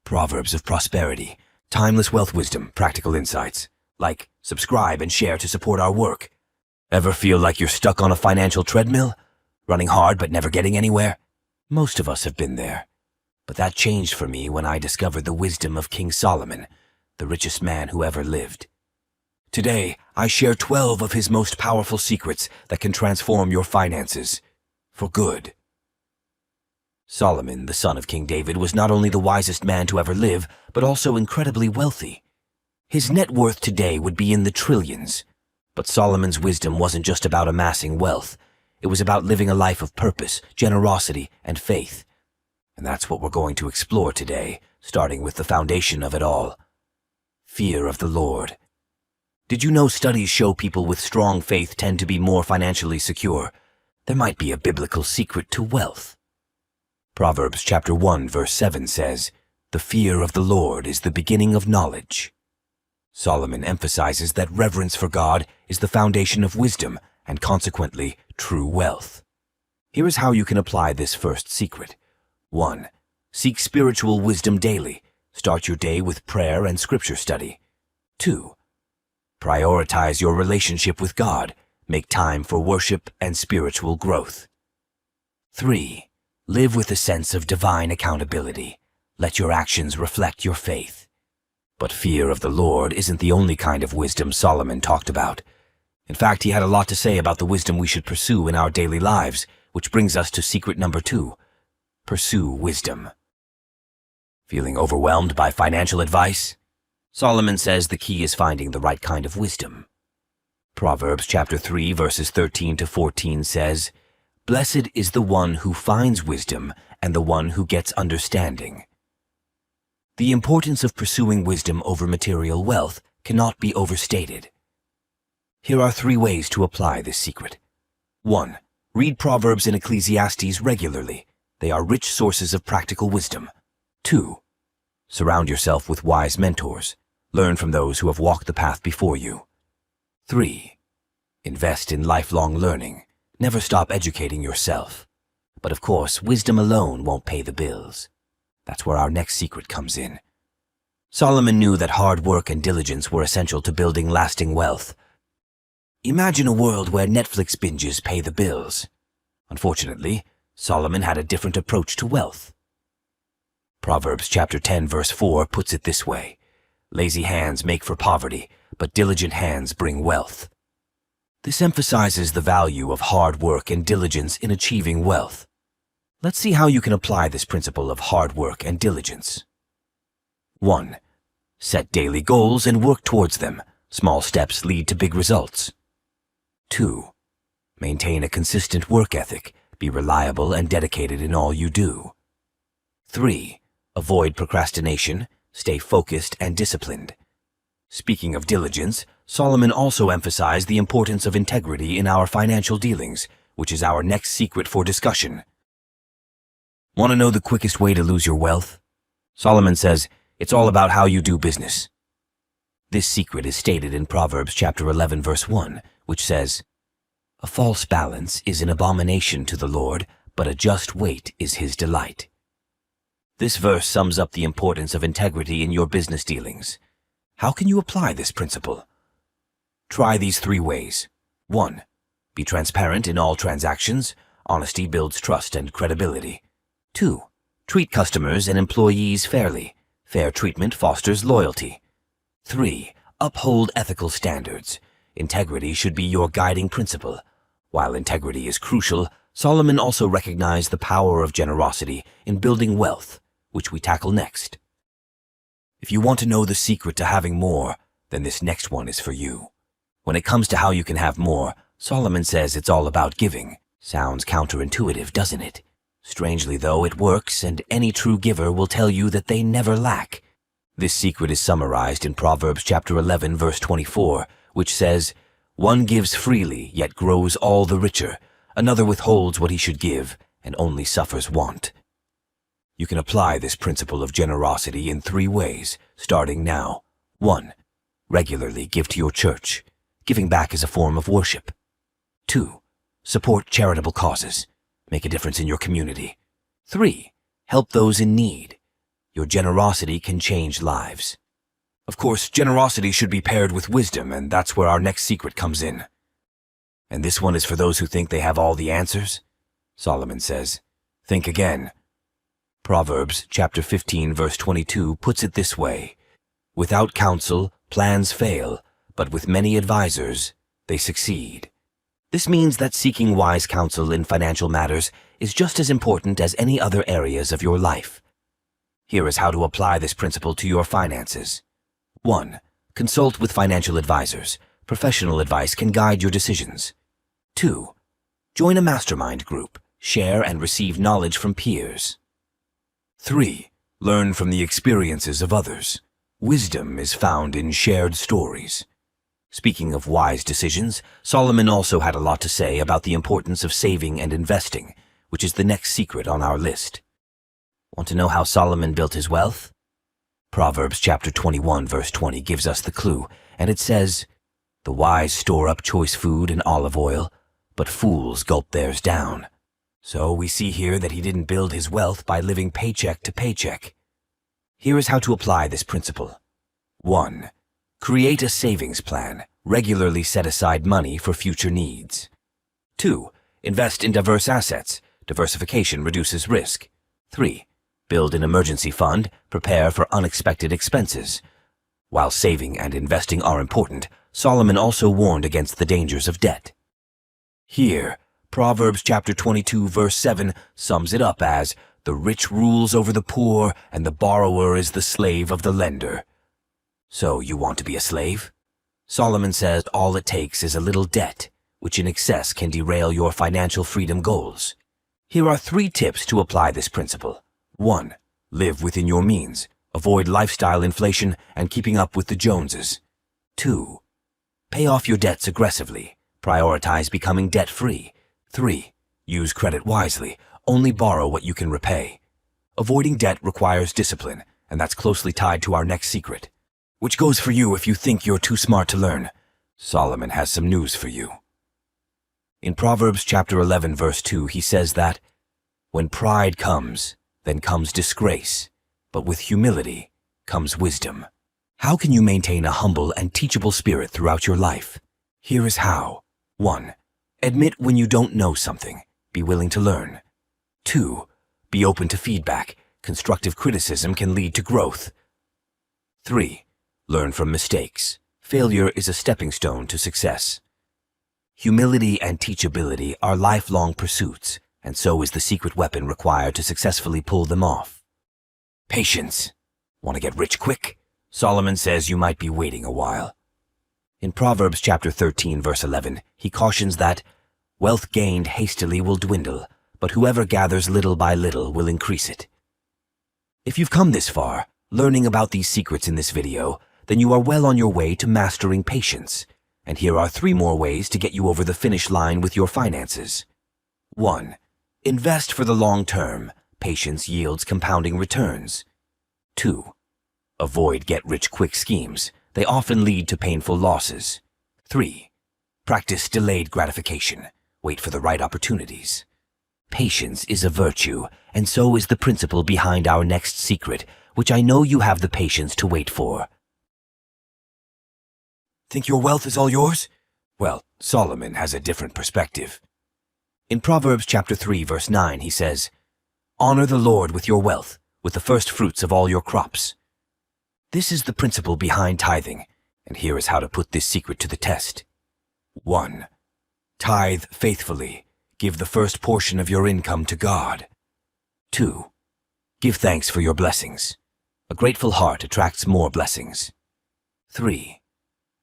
Proverbs of Prosperity, timeless wealth wisdom, practical insights. Like, subscribe, and share to support our work. Ever feel like you're stuck on a financial treadmill? Running hard but never getting anywhere? Most of us have been there. But that changed for me when I discovered the wisdom of King Solomon, the richest man who ever lived. Today, I share 12 of his most powerful secrets that can transform your finances for good. Solomon, the son of King David, was not only the wisest man to ever live, but also incredibly wealthy. His net worth today would be in the trillions. But Solomon's wisdom wasn't just about amassing wealth. It was about living a life of purpose, generosity, and faith. And that's what we're going to explore today, starting with the foundation of it all. Fear of the Lord. Did you know studies show people with strong faith tend to be more financially secure? There might be a biblical secret to wealth. Proverbs chapter 1 verse 7 says, "The fear of the Lord is the beginning of knowledge." Solomon emphasizes that reverence for God is the foundation of wisdom and consequently true wealth. Here is how you can apply this first secret. 1. Seek spiritual wisdom daily. Start your day with prayer and scripture study. 2. Prioritize your relationship with God. Make time for worship and spiritual growth. 3. Live with a sense of divine accountability. Let your actions reflect your faith. But fear of the Lord isn't the only kind of wisdom Solomon talked about. In fact, he had a lot to say about the wisdom we should pursue in our daily lives, which brings us to secret number 2. Pursue wisdom. Feeling overwhelmed by financial advice? Solomon says the key is finding the right kind of wisdom. Proverbs chapter 3 verses 13 to 14 says, "Blessed is the one who finds wisdom and the one who gets understanding." The importance of pursuing wisdom over material wealth cannot be overstated. Here are 3 ways to apply this secret. 1. Read Proverbs and Ecclesiastes regularly. They are rich sources of practical wisdom. 2. Surround yourself with wise mentors. Learn from those who have walked the path before you. 3. Invest in lifelong learning. Never stop educating yourself. But of course, wisdom alone won't pay the bills. That's where our next secret comes in. Solomon knew that hard work and diligence were essential to building lasting wealth. Imagine a world where Netflix binges pay the bills. Unfortunately, Solomon had a different approach to wealth. Proverbs chapter 10 verse 4 puts it this way, "Lazy hands make for poverty, but diligent hands bring wealth." This emphasizes the value of hard work and diligence in achieving wealth. Let's see how you can apply this principle of hard work and diligence. 1. Set daily goals and work towards them. Small steps lead to big results. 2. Maintain a consistent work ethic. Be reliable and dedicated in all you do. 3. Avoid procrastination. Stay focused and disciplined. Speaking of diligence, Solomon also emphasized the importance of integrity in our financial dealings, which is our next secret for discussion. Want to know the quickest way to lose your wealth? Solomon says, it's all about how you do business. This secret is stated in Proverbs chapter 11 verse 1, which says, "A false balance is an abomination to the Lord, but a just weight is his delight." This verse sums up the importance of integrity in your business dealings. How can you apply this principle? Try these 3 ways. 1. Be transparent in all transactions. Honesty builds trust and credibility. 2. Treat customers and employees fairly. Fair treatment fosters loyalty. 3. Uphold ethical standards. Integrity should be your guiding principle. While integrity is crucial, Solomon also recognized the power of generosity in building wealth, which we tackle next. If you want to know the secret to having more, then this next one is for you. When it comes to how you can have more, Solomon says it's all about giving. Sounds counterintuitive, doesn't it? Strangely though, it works, and any true giver will tell you that they never lack. This secret is summarized in Proverbs chapter 11 verse 24, which says, "One gives freely, yet grows all the richer. Another withholds what he should give, and only suffers want." You can apply this principle of generosity in 3 ways, starting now. 1. Regularly give to your church. Giving back is a form of worship. 2. Support charitable causes. Make a difference in your community. 3. Help those in need. Your generosity can change lives. Of course, generosity should be paired with wisdom, and that's where our next secret comes in. And this one is for those who think they have all the answers. Solomon says, think again. Proverbs chapter 15 verse 22 puts it this way: without counsel, plans fail, but with many advisors, they succeed. This means that seeking wise counsel in financial matters is just as important as any other areas of your life. Here is how to apply this principle to your finances. 1. Consult with financial advisors. Professional advice can guide your decisions. 2. Join a mastermind group. Share and receive knowledge from peers. 3. Learn from the experiences of others. Wisdom is found in shared stories. Speaking of wise decisions, Solomon also had a lot to say about the importance of saving and investing, which is the next secret on our list. Want to know how Solomon built his wealth? Proverbs chapter 21 verse 20 gives us the clue, and it says, the wise store up choice food and olive oil, but fools gulp theirs down. So we see here that he didn't build his wealth by living paycheck to paycheck. Here is how to apply this principle. 1. Create a savings plan. Regularly set aside money for future needs. 2. Invest in diverse assets. Diversification reduces risk. 3. Build an emergency fund. Prepare for unexpected expenses. While saving and investing are important, Solomon also warned against the dangers of debt. Here, Proverbs chapter 22 verse 7 sums it up as, the rich rules over the poor, and the borrower is the slave of the lender. So you want to be a slave? Solomon says all it takes is a little debt, which in excess can derail your financial freedom goals. Here are 3 tips to apply this principle. 1. Live within your means. Avoid lifestyle inflation and keeping up with the Joneses. 2. Pay off your debts aggressively. Prioritize becoming debt-free. 3. Use credit wisely. Only borrow what you can repay. Avoiding debt requires discipline, and that's closely tied to our next secret, which goes for you if you think you're too smart to learn. Solomon has some news for you. In Proverbs chapter 11 verse 2, he says that, when pride comes, then comes disgrace, but with humility comes wisdom. How can you maintain a humble and teachable spirit throughout your life? Here is how. 1. Admit when you don't know something. Be willing to learn. 2. Be open to feedback. Constructive criticism can lead to growth. 3. Learn from mistakes. Failure is a stepping stone to success. Humility and teachability are lifelong pursuits, and so is the secret weapon required to successfully pull them off. Patience. Want to get rich quick? Solomon says you might be waiting a while. In Proverbs chapter 13 verse 11, he cautions that wealth gained hastily will dwindle, but whoever gathers little by little will increase it. If you've come this far, learning about these secrets in this video, then you are well on your way to mastering patience. And here are 3 more ways to get you over the finish line with your finances. 1. Invest for the long term. Patience yields compounding returns. 2. Avoid get-rich-quick schemes. They often lead to painful losses. 3. Practice delayed gratification. Wait for the right opportunities. Patience is a virtue, and so is the principle behind our next secret, which I know you have the patience to wait for. Think your wealth is all yours? Well, Solomon has a different perspective. In Proverbs chapter 3 verse 9, he says, honor the Lord with your wealth, with the first fruits of all your crops. This is the principle behind tithing, and here is how to put this secret to the test. 1. Tithe faithfully. Give the first portion of your income to God. 2. Give thanks for your blessings. A grateful heart attracts more blessings. 3.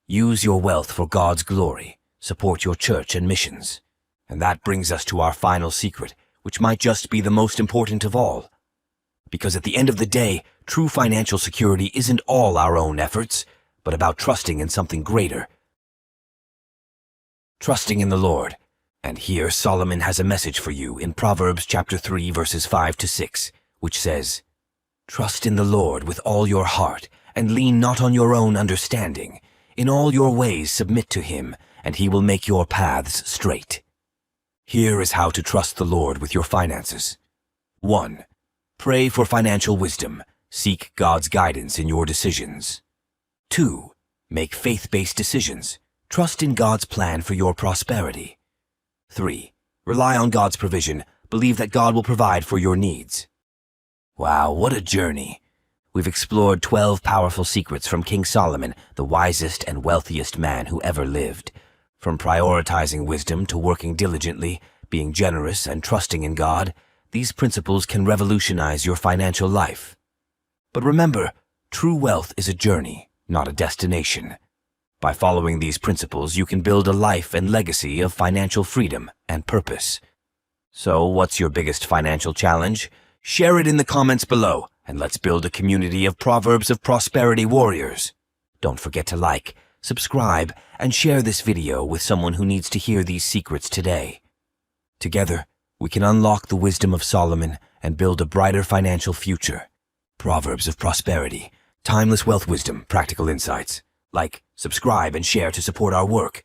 Use your wealth for God's glory. Support your church and missions. And that brings us to our final secret, which might just be the most important of all. Because at the end of the day, true financial security isn't all our own efforts, but about trusting in something greater. Trusting in the Lord. And here Solomon has a message for you in Proverbs chapter 3 verses 5 to 6, which says, trust in the Lord with all your heart, and lean not on your own understanding. In all your ways submit to him, and he will make your paths straight. Here is how to trust the Lord with your finances. 1. Pray for financial wisdom. Seek God's guidance in your decisions. 2. Make faith-based decisions. Trust in God's plan for your prosperity. 3. Rely on God's provision. Believe that God will provide for your needs. Wow, what a journey! We've explored 12 powerful secrets from King Solomon, the wisest and wealthiest man who ever lived. From prioritizing wisdom to working diligently, being generous and trusting in God, these principles can revolutionize your financial life. But remember, true wealth is a journey, not a destination. By following these principles, you can build a life and legacy of financial freedom and purpose. So, what's your biggest financial challenge? Share it in the comments below, and let's build a community of Proverbs of Prosperity warriors. Don't forget to like, subscribe, and share this video with someone who needs to hear these secrets today. Together, we can unlock the wisdom of Solomon and build a brighter financial future. Proverbs of Prosperity, timeless wealth wisdom, practical insights. Like, subscribe, and share to support our work.